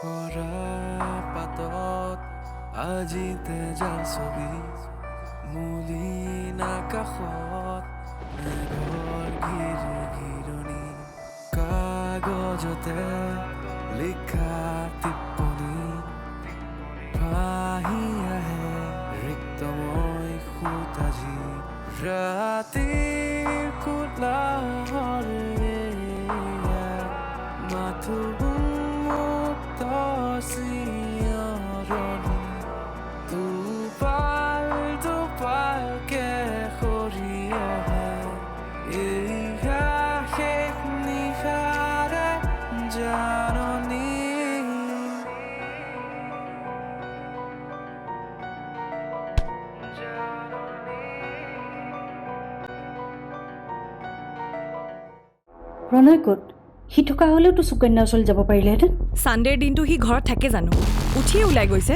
খৰা পাতত আজি তেজাৰ ছবি মলিন আকাশত মেঘৰ ঘিৰণি কাগজতে লিখা টিপ্পনী ভাহি আহে ৰিক্তময় সুতাজি ৰাতিৰ কোলাহৰে মাথো মুক্ত চিঞৰণি দুপালকে সৰি আহে এয়া শেষ নিশাৰে জাননী প্ৰণয় ক'ত সি থকা হ'লেওতো সুকন্যা ওচৰলৈ যাব পাৰিলেহেঁতেন ছানডেৰ দিনটো সি ঘৰত থাকে জানো উঠিয়ে ওলাই গৈছে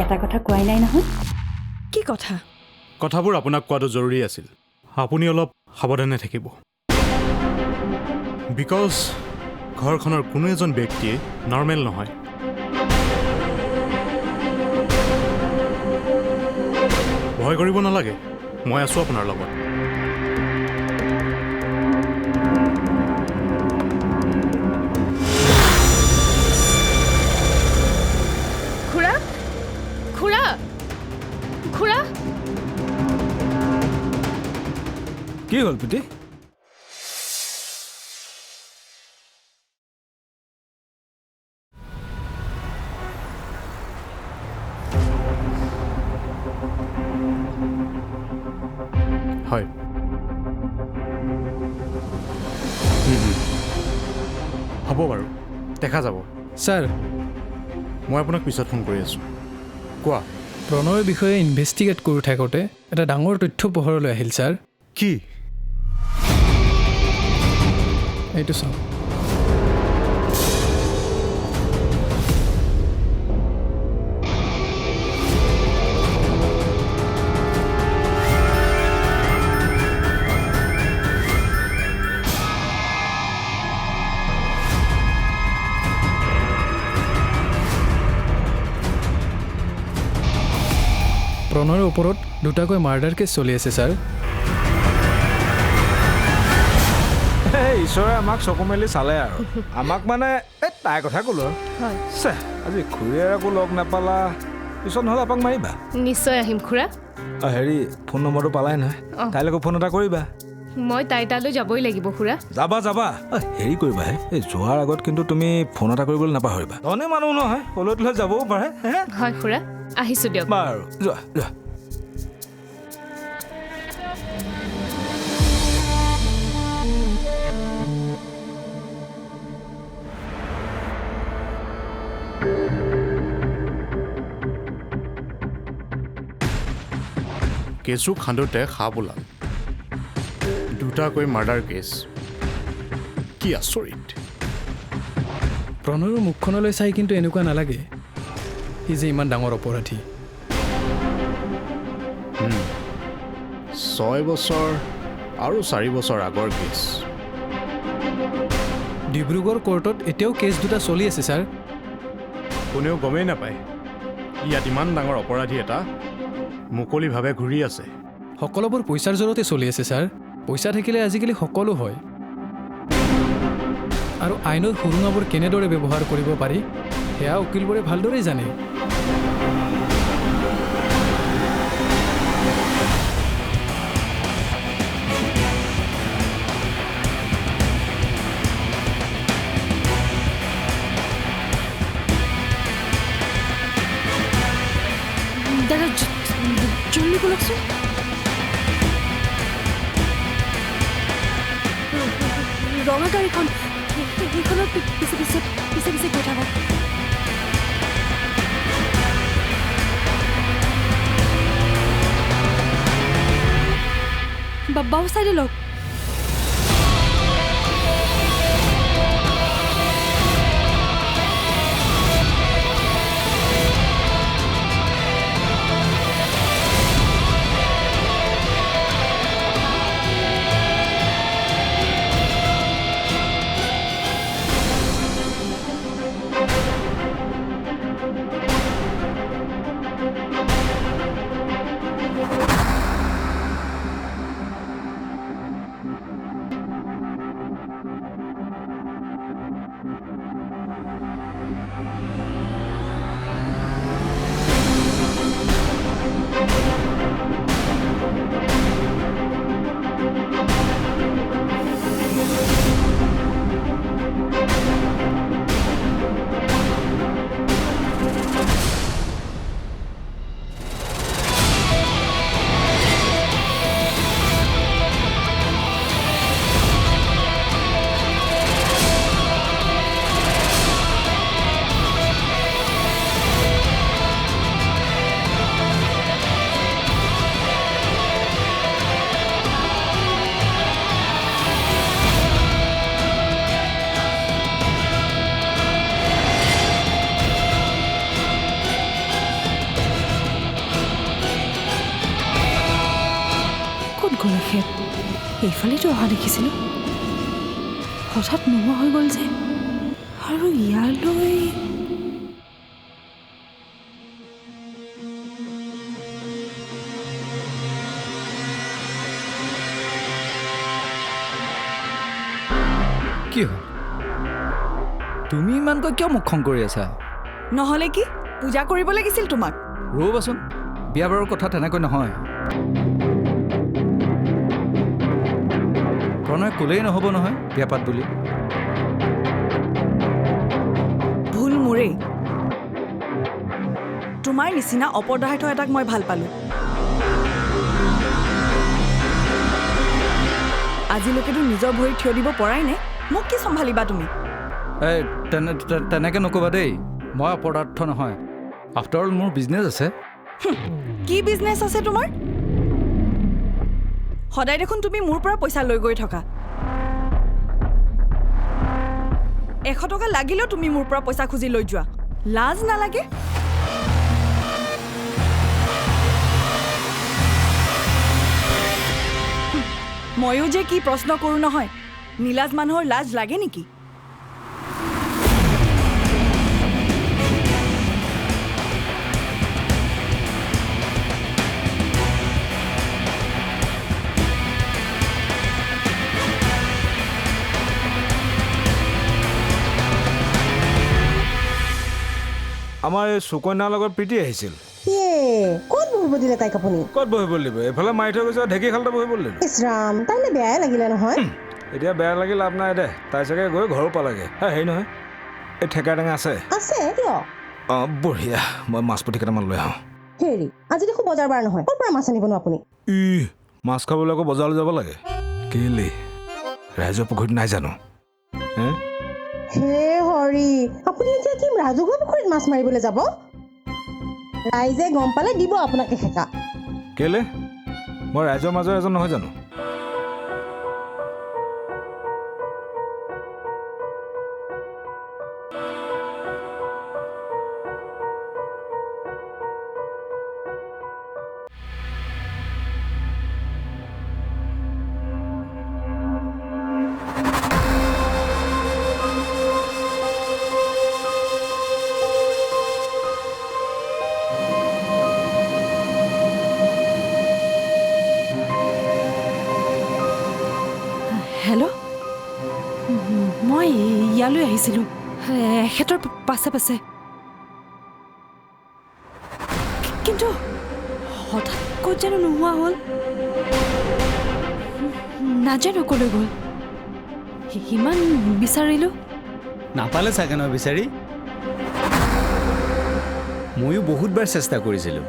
এটা কথা কোৱাই নাই নহয় কি কথা কথাবোৰ আপোনাক কোৱাটো জৰুৰী আছিল আপুনি অলপ সাৱধানে থাকিব বিকজ ঘৰখনৰ কোনো এজন ব্যক্তিয়ে নৰ্মেল নহয় ভয় কৰিব নালাগে মই আছোঁ আপোনাৰ লগত খুৰা খুৰা খুৰা কি হ'ল পিতি হয় হ'ব বাৰু দেখা যাব ছাৰ মই আপোনাক পিছত ফোন কৰি আছোঁ কোৱা প্ৰণয়ৰ বিষয়ে ইনভেষ্টিগেট কৰি থাকোঁতে এটা ডাঙৰ তথ্য পোহৰলৈ আহিল ছাৰ কি এইটো চাওক প্ৰণয়ৰ ওপৰত দুটাকৈ মাৰ্ডাৰ কেছ চলি আছে ছাৰ ঈশ্বৰে আমাক চকু মেলি চালে আৰু আমাক মানে এই তাইৰ কথা ক'লো চে আজি খুৰীয়ে আকৌ লগ নাপালা পিছত নহ'লে এপাক মাৰিবা নিশ্চয় আহিম খুৰা হেৰি ফোন নম্বৰটো পালাই নহয় তাইলৈকে ফোন এটা কৰিবা মই তাই তালৈ যাবই লাগিব খুৰা যাবা যাবা হেৰি কৰিবা হে এই যোৱাৰ আগত কিন্তু তুমি ফোন এটা কৰিবলৈ নাপাহৰিবা ধনী মানুহ নহয় ক'লৈ তোলৈ যাবও পাৰে হয় খুৰা আহিছোঁ দিয়ক বাৰু যোৱা যোৱা কেঁচু খান্দোতে সাপ ওলাল দুটাকৈ মাৰ্ডাৰ কেছ কি আচৰিত প্ৰণয়ৰ মুখখনলৈ চাই কিন্তু এনেকুৱা নালাগে সি যে ইমান ডাঙৰ অপৰাধী 6 বছৰ আৰু 4 বছৰ আগৰ কেছ ডিব্ৰুগড় কোৰ্টত এতিয়াও কেছ দুটা চলি আছে ছাৰ কোনেও গমেই নাপায় ইয়াত ইমান ডাঙৰ অপৰাধী এটা মুকলিভাৱে ঘূৰি আছে সকলোবোৰ পইচাৰ জোৰতে চলি আছে ছাৰ পইচা থাকিলে আজিকালি সকলো হয় আৰু আইনৰ সুৰুঙাবোৰ কেনেদৰে ব্যৱহাৰ কৰিব পাৰি সেয়া উকিলবোৰে ভালদৰে জানে দাদা জলদি বলকচোন ৰঙা গাড়ীখন সেইখনৰ পিছে পিছে পিছে পিছে গৈ থাকক বাও চাইডে লওক এইফালেতো অহা দেখিছিলোঁ হঠাৎ নোহোৱা হৈ গ'ল যে আৰু ইয়ালৈ কি হ'ল তুমি ইমানকৈ কিয় মুখখন কৰি আছা নহ'লে কি পূজা কৰিব লাগিছিল তোমাক ৰ'বাচোন বিয়া বাৰৰ কথা তেনেকৈ নহয় প্ৰণয় ক'লেই নহ'ব নহয় বিয়া পাত বুলি ভুল মোৰেই তোমাৰ নিচিনা অপদাৰ্থ এটাক মই ভাল পালোঁ আজিলৈকেতো নিজৰ ভৰিত থিয় দিব পৰাই নে মোক কি চম্ভালিবা তুমি এই তেনেকৈ নক'বা দেই মই অপদাৰ্থ নহয় আফটাৰ অল মোৰ বিজনেছ আছে কি বিজনেছ আছে তোমাৰ সদায় দেখোন তুমি মোৰ পৰা পইচা লৈ গৈ থকা 100 টকা লাগিলেও তুমি মোৰ পৰা পইচা খুজি লৈ যোৱা লাজ নালাগে ময়ো যে কি প্ৰশ্ন কৰোঁ নহয় নীলাজ মানুহৰ লাজ লাগে নেকি আমাৰ এই সুকন্যাৰ লগত প্ৰীতি আহিছিল ক'ত বহিব দিলে তাইক আপুনি ক'ত বহিব লাগিব এইফালে মাৰি থৈ গৈছে ঢেঁকী খালতে বহিব দিলে ইছৰাম তাইলে বেয়াই লাগিলে নহয় এতিয়া বেয়া লাগি লাভ নাই দে তাই চাগে গৈ ঘৰো পালাগে হেৰি নহয় এই ঠেকা টেঙা আছে কিয় অঁ বঢ়িয়া মই মাছ পুঠি কেইটামান লৈ আহোঁ হেৰি আজি দেখোন বজাৰ বাৰ নহয় ক'ৰ পৰা মাছ আনিবনো আপুনি মাছ খাবলৈ আকৌ বজাৰলৈ যাব লাগে কেলে ৰাইজৰ পুখুৰীত নাই জানো হে হৰি আপুনি এতিয়া কি ৰাজহুৱা পুখুৰীত মাছ মাৰিবলৈ যাব ৰাইজে গম পালে দিব আপোনাকে সেকা কেলে মই ৰাইজৰ মাজৰ এজন নহয় জানো হেল্ল' মই ইয়ালৈ আহিছিলোঁ এখেতৰ পাছে পাছে কিন্তু হঠাৎ ক'ত জানো নোহোৱা হ'ল নাজানো ক'লৈ গ'ল ইমান বিচাৰিলোঁ নাপালে চাগে ন বিচাৰি ময়ো বহুতবাৰ চেষ্টা কৰিছিলোঁ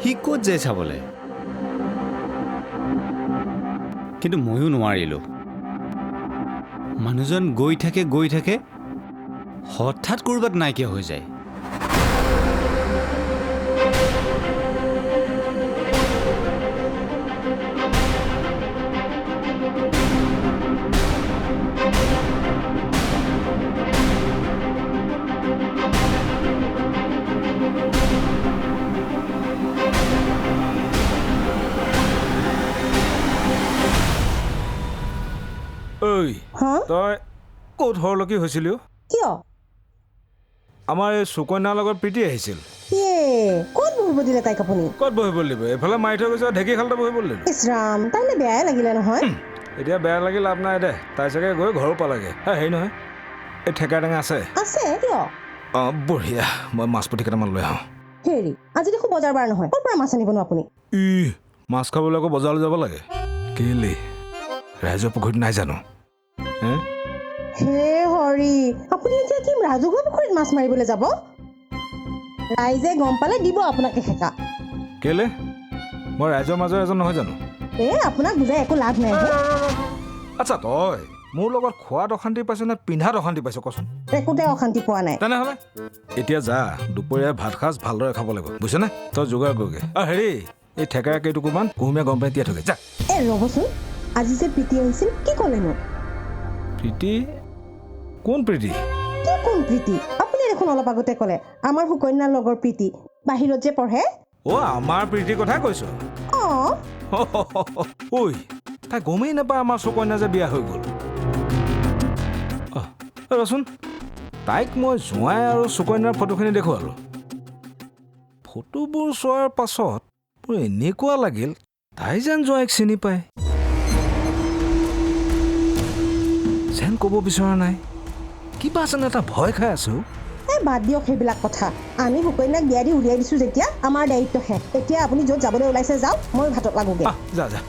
সি ক'ত যায় চাবলৈ কিন্তু ময়ো নোৱাৰিলোঁ মানুহজন গৈ থাকে হঠাৎ ক'ৰবাত নাইকিয়া হৈ যায় ঐ তই ক'ত হৰলকি হৈছিলি কিয় আমাৰ এই সুকন্যাৰ লগত প্ৰীতি আহিছিল ক'ত বহিব দিলে তাইক আপুনি ক'ত বহিব লাগিব এইফালে মাৰি থৈ গৈছে ঢেঁকী খালতে বহিব দিলে ইছৰাম তাইলে বেয়াই লাগিলে নহয় এতিয়া বেয়া লাগি লাভ নাই দে তাই চাগে গৈ ঘৰো পালাগে হেৰি নহয় এই ঠেকা টেঙা আছে আছে কিয় অঁ বঢ়িয়া মই মাছ পুঠি কেইটামান লৈ আহোঁ হেৰি আজি দেখোন বজাৰ বাৰ নহয় ক'ৰ পৰা মাছ আনিবনো আপুনি মাছ খাবলৈ আকৌ বজাৰলৈ যাব লাগে কেলে ৰাইজৰ পুখুৰীত নাই জানো হে হৰি আপুনি এতিয়া কি ৰাজহুৱা পুখুৰীত মাছ মাৰিবলৈ যাব ৰাইজে গম পালে দিব আপোনাকে সেকা কেলে মই ৰাইজৰ মাজৰ এজন নহয় জানো আপোনাক বুজাই একো লাভ নাই আচ্ছা তই মোৰ লগত খোৱাত অশান্তি পাইছ নে পিন্ধাত অশান্তি পাইছ কচোন একোতে অশান্তি পোৱা নাই তেনেহ'লে এতিয়া যা দুপৰীয়া ভাত সাজ ভালদৰে খাব লাগিব বুজিছনে তই যোগাৰ কৰগৈ হেৰি এই ঠেকেৰা কেইটুকুৰমান কুহুমীয়া গৰম পানী তিয়াই থৈ যা ৰ'বচোন আজি যে প্ৰীতি আহিছিল কি ক'লেনো প্ৰীতি কোন প্ৰীতি কি কোন প্ৰীতি আপুনি দেখোন অলপ আগতে ক'লে আমাৰ সুকন্যাৰ লগৰ প্ৰীতি বাহিৰত যে পঢ়ে আমাৰ প্ৰীতিৰ কথা কৈছ ঐ তাই গমেই নাপায় আমাৰ সুকন্যা যে বিয়া হৈ গ'ল ৰচোন তাইক মই জোঁৱাই আৰু সুকন্যাৰ ফটোখিনি দেখুৱালোঁ ফটোবোৰ চোৱাৰ পাছত মোৰ এনেকুৱা লাগিল তাই যেন জোঁৱাইক চিনি পায় যেন ক'ব বিচৰা নাই কিবা যেন এটা ভয় খাই আছো বাদ দিয়ক সেইবিলাক কথা আমি সুকন্যাক বিয়া দি উলিয়াই দিছোঁ যেতিয়া আমাৰ দায়িত্ব শেষ এতিয়া আপুনি য'ত যাবলৈ ওলাইছে যাওক মই ভাতত লাগোগৈ যা যা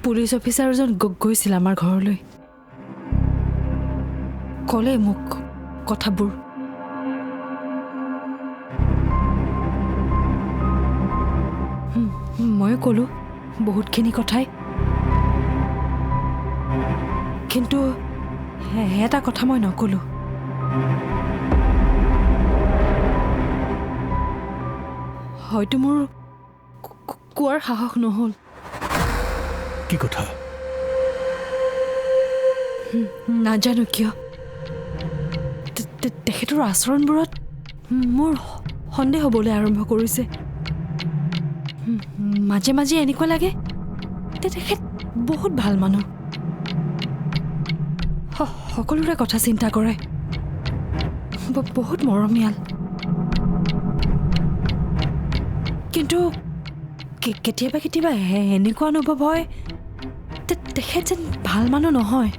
পুলিচ অফিচাৰজন গৈছিল আমাৰ ঘৰলৈ ক'লে মোক কথাবোৰ মই ক'লোঁ বহুতখিনি কথাই কিন্তু এটা কথা মই নক'লোঁ হয়তো মোৰ কোৱাৰ সাহস নহ'ল কি কথা নাজানো কিয় তেখেতৰ আচৰণবোৰত মোৰ সন্দেহ হ'বলৈ আৰম্ভ কৰিছে মাজে মাজে এনেকুৱা লাগে তেখেত বহুত ভাল মানুহ সকলোৰে কথা চিন্তা কৰে বহুত মৰমীয়াল কিন্তু কেতিয়াবা কেতিয়াবা এনেকুৱা অনুভৱ হয় তেখেত যেন ভাল মানুহ নহয়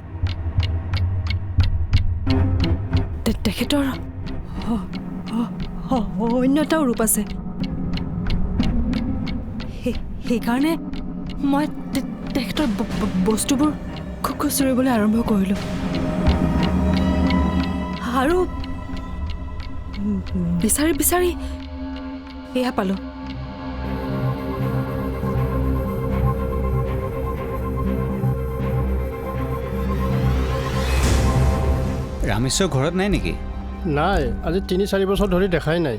তেখেতৰ অন্য এটাও ৰূপ আছে সেইকাৰণে মই তেখেতৰ বস্তুবোৰ খুচুৰিবলৈ আৰম্ভ কৰিলোঁ আৰু বিচাৰি বিচাৰি এয়া পালোঁ ৰামেশ্বৰ ঘৰত নাই নেকি নাই আজি ৩-৪ বছৰ ধৰি দেখাই নাই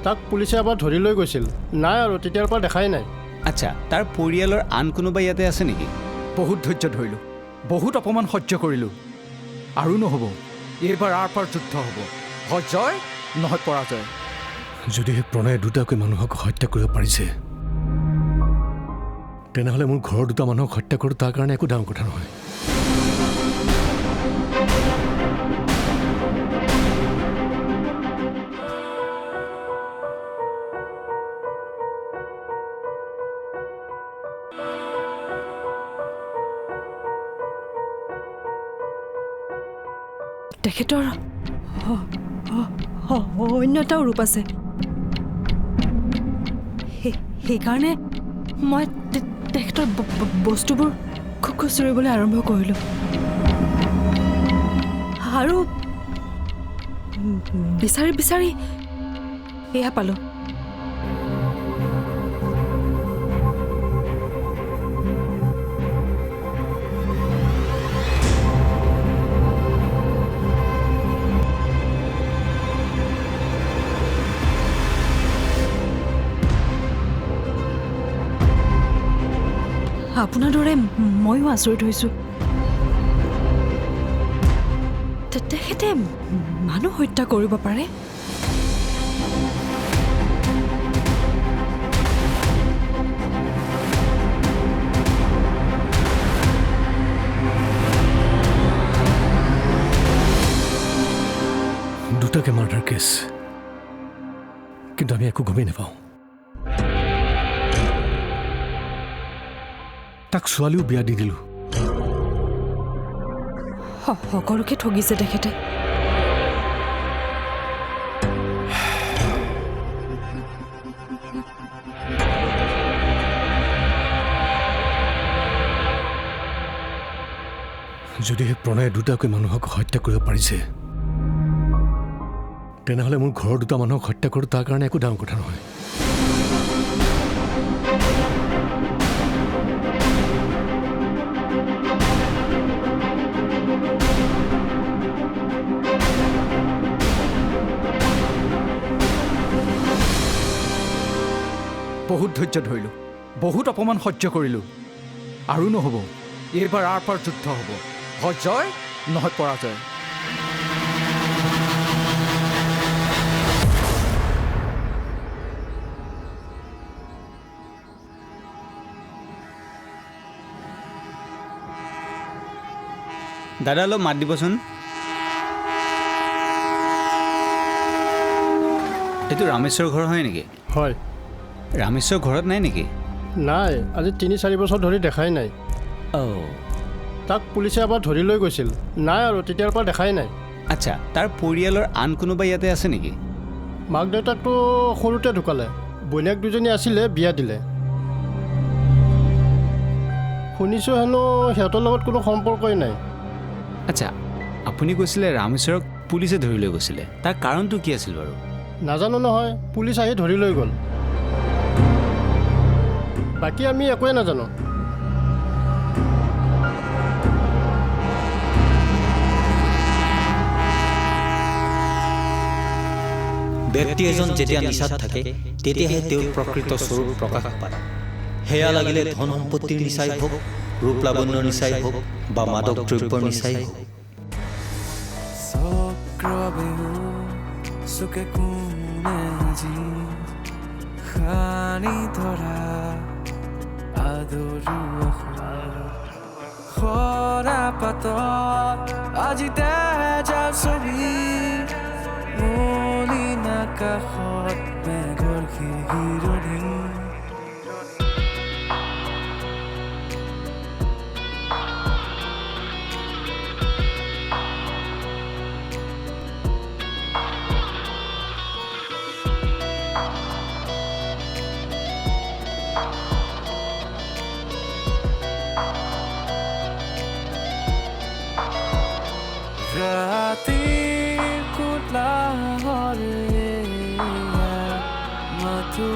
তাক পুলিচে এবাৰ ধৰি লৈ গৈছিল নাই আৰু তেতিয়াৰ পৰা দেখাই নাই আচ্ছা তাৰ পৰিয়ালৰ আন কোনোবা ইয়াতে আছে নেকি বহুত ধৈৰ্য ধৰিলোঁ বহুত অপমান সহ্য কৰিলোঁ আৰু নহ'ব এইবাৰ আৰ পাৰ যুদ্ধ হ'ব হয় জয় নহয় পৰাজয় যদিহে প্ৰণয়ে দুটাকৈ মানুহক হত্যা কৰিব পাৰিছে তেনেহ'লে মোৰ ঘৰৰ দুটা মানুহক হত্যা কৰোঁ তাৰ কাৰণে একো ডাঙৰ কথা নহয় তেখেতৰ অন্য এটাও ৰূপ আছে সেইকাৰণে মই তেখেতৰ বস্তুবোৰ খুচুৰিবলৈ আৰম্ভ কৰিলোঁ আৰু বিচাৰি বিচাৰি এয়া পালোঁ আপোনাৰ দৰে ময়ো আচৰিত হৈছোঁ তেখেতে মানুহ হত্যা কৰিব পাৰে দুটাকে মাৰ্ডাৰ কেছ কিন্তু আমি একো গমেই নাপাওঁ তাক ছোৱালীও বিয়া দি দিলোঁ সকলোকে ঠগিছে তেখেতে। যদিহে প্ৰণয়ে দুটাকৈ মানুহক হত্যা কৰিব পাৰিছে, তেনেহ'লে মোৰ ঘৰৰ দুটা মানুহক হত্যা কৰোঁ তাৰ কাৰণে একো ডাঙৰ কথা নহয়। বহুত ধৈৰ্য ধৰিলোঁ, বহুত অপমান সহ্য কৰিলোঁ, আৰু নহ'ব। এইবাৰ আৰ পাৰ যুদ্ধ হ'ব, হয় জয় নহয় পৰাজয়। দাদা অলপ মাত দিবচোন। এইটো ৰামেশ্বৰ ঘৰ হয় নেকি? হয়। ৰামেশ্বৰ ঘৰত নাই নেকি? নাই, আজি ৩-৪ বছৰ ধৰি দেখাই নাই। তাক পুলিচে এবাৰ ধৰি লৈ গৈছিল, নাই আৰু তেতিয়াৰ পৰা দেখাই নাই। আচ্ছা, তাৰ পৰিয়ালৰ আন কোনোবা ইয়াতে আছে নেকি? মাক দেউতাকটো সৰুতে ঢুকালে, বৈনাক দুজনী আছিলে, বিয়া দিলে। শুনিছোঁ হেনো সিহঁতৰ লগত কোনো সম্পৰ্কই নাই। আচ্ছা, আপুনি কৈছিলে ৰামেশ্বৰক পুলিচে ধৰি লৈ গৈছিলে, তাৰ কাৰণটো কি আছিল বাৰু? নাজানো নহয়, পুলিচ আহি ধৰি লৈ গ'ল। বাকী আমি একোৱে নাজানো। ব্যক্তি এজন যেতিয়া নিচাত থাকে তেতিয়াহে তেওঁৰ প্ৰকৃত স্বৰূপ প্ৰকাশ পায়। সেয়া লাগিলে ধন সম্পত্তিৰ নিচাই হওক, ৰূপ লাৱণ্যৰ নিচাই হওক বা মাদক দ্ৰব্যৰ নিচাই হওক। চক্ৰবেহু চুকে কোনে আজি খানি ধৰা আদৰু সৰা পাতত আজি তেজা ছবি মলিনা কাষত মেঘৰ শিৰণি। ৰাতিৰ কোলাহলে মাথো